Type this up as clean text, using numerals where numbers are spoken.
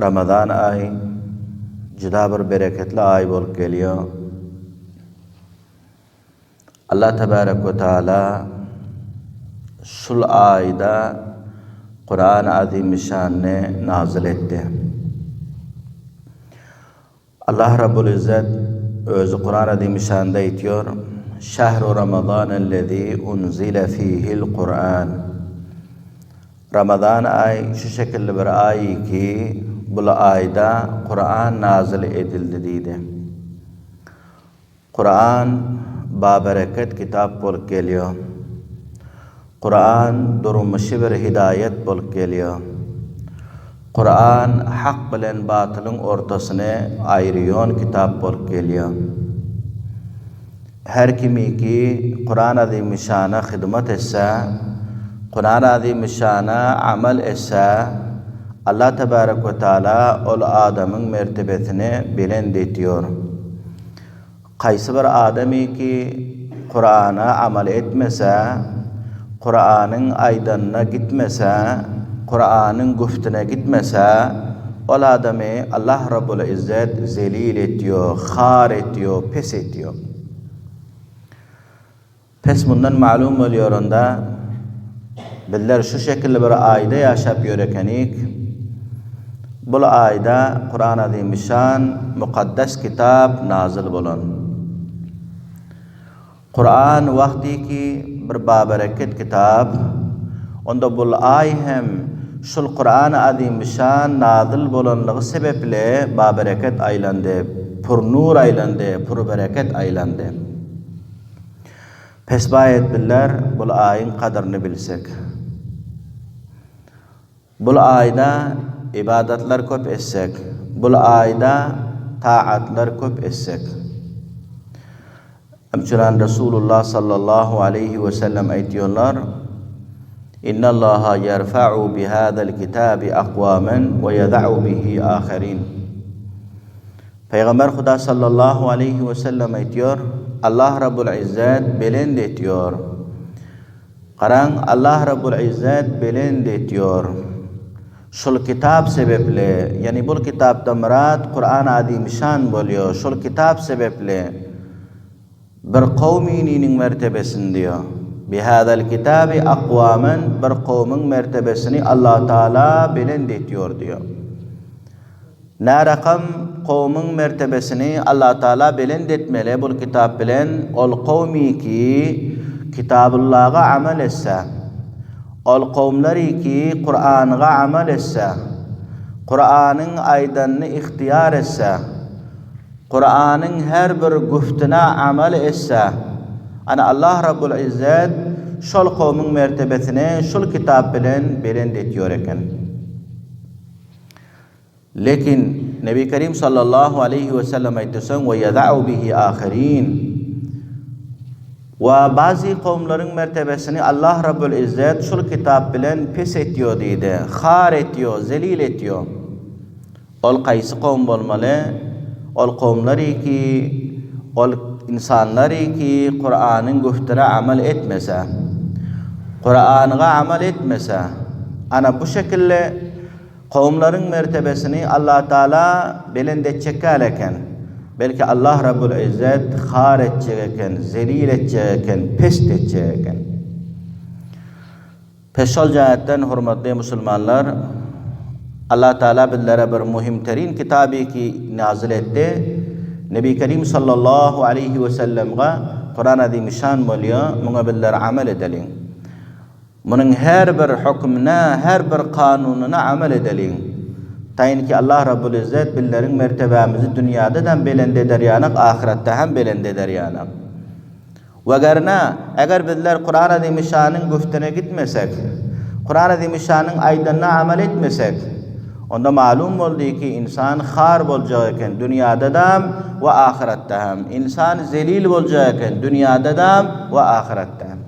Ramazan ayı juda bir bereketli ay bolup geliyor. Allah tebarek ve teala şul ayda Kur'an-ı Azimüşşan'ı nazil etti. Allah Rabbul İzzet özü Kur'an-ı Azimüşşan'da itiyor. Şehru Ramazanellezî unzile fîhil Kur'an. Ramazan ay şu şekilde bir ay ki bu ayda Kur'an nazil edildi dedi. Kur'an babereket kitap bolup geliyor. Kur'an durmuşu bir hidayet bolup geliyor. Kur'an hak bilen batılın ortasını ayırıyor kitap bolup geliyor. Her kimi ki Kur'an-ı Azimüşşan'a hizmet etse, Kur'an-ı Azimüşşan'a amel etse, Allah Tebarek ve Teala ol adamın mertebesini bilend ediyor. Kaysı bir adamı ki Kur'an'a amel etmese, Kur'an'ın aydanına gitmese, Kur'an'ın güftüne gitmese, ol adamı Allah Rabbul İzzet zelil ediyor, khar ediyor, pes ediyor. Pes bundan malum oluyor onda, bizler şu şekilde bir ayda yaşap yörekenik, bu ayda Kur'an-ı Azimüşşan mukaddes kitap nazil bulun. Kur'an vakti ki bir babereket kitap, onda bu ay hem şul Kur'an-ı Azimüşşan nazil bulunluğu sebeple babereket aylandı, pur nur aylandı, pur bereket aylandı. Pes bayet bizler bu ayın kadrini bilsek. Bu ayda ibadetler köp etsek, bu ayda taatlar köp etsek. Hemçinin Resulullah sallallahu aleyhi ve sellem ayetiyorlar, İnna Allaha yerfa'u bihadal kitabi aqwamen ve yeda'u bihi akharin. Peygamber Huda sallallahu aleyhi ve sellem ayetiyor, Allah Rabbul İzzet belend ediyor. Karan Allah Rabbul İzzet belend ediyor. Şul kitap sebeple, yani bu kitapta murad Kur'an-ı Azimüşşan boluyor. Şul kitap sebeple bir kavminin mertebesini diyor. Bihadal kitabi akvamen bir kavmin mertebesini Allah Teala belend ediyor diyor. Ne rakam kavmin mertebesini Allah Teala belend etmeli bu kitap bilen ol kavmi ki Kitabullah'a amel etse, ol kavmleri ki Kur'an'a amel etse, Kur'an'ın aydanını ihtiyar etse, Kur'an'ın her bir güftüne amel etse, ana Allah Rabbul İzzet şol kavmin mertebesini şol kitap bilen belend ediyor eken. Lekin Nebi Kerim sallallahu aleyhi ve sellem ayetsen ve yeda'u bihi akharin. Ve bazı kavimlerin mertebesini Allah Rabbul İzzet şol kitap bilen pes ediyor dedi, khar ediyor, zelil ediyor. Ol kaysı kavim bolmalı? Ol kavimleri ki, ol insanları ki Kur'an'ın güftüne amel etmese, Kur'an'a amel etmese, ana bu şekilde kavimlerin mertebesini Allah Teala belend edecekken, belki Allah Rabbul İzzet khar edecekken, zelil edecekken, pes edecekken. Peşol cihetten hürmetli Müslümanlar, Allah Teala bizlere bir muhimterin kitabı ki nazil etti. Nebi Kerim sallallahu aleyhi ve sellem'e Kur'an-ı Azimüşşan boluyor, buna bizler amel edelim. Bunun her bir hükmüne, her bir kanununa amel edelim. Tayin ki Allah Rabbul İzzet bizlerin mertebemizi dünyada da belend eder yanak, ahirette hem belend eder yanak. Ve garna, eğer bizler Kur'an-ı Azimüşşan'ın güftüne gitmesek, Kur'an-ı Azimüşşan'ın aydanına amel etmesek, onda malum oldu ki insan khar bolacakken dünyada da ve ahirette hem. İnsan zelil bolacakken dünyada da ve ahirette hem.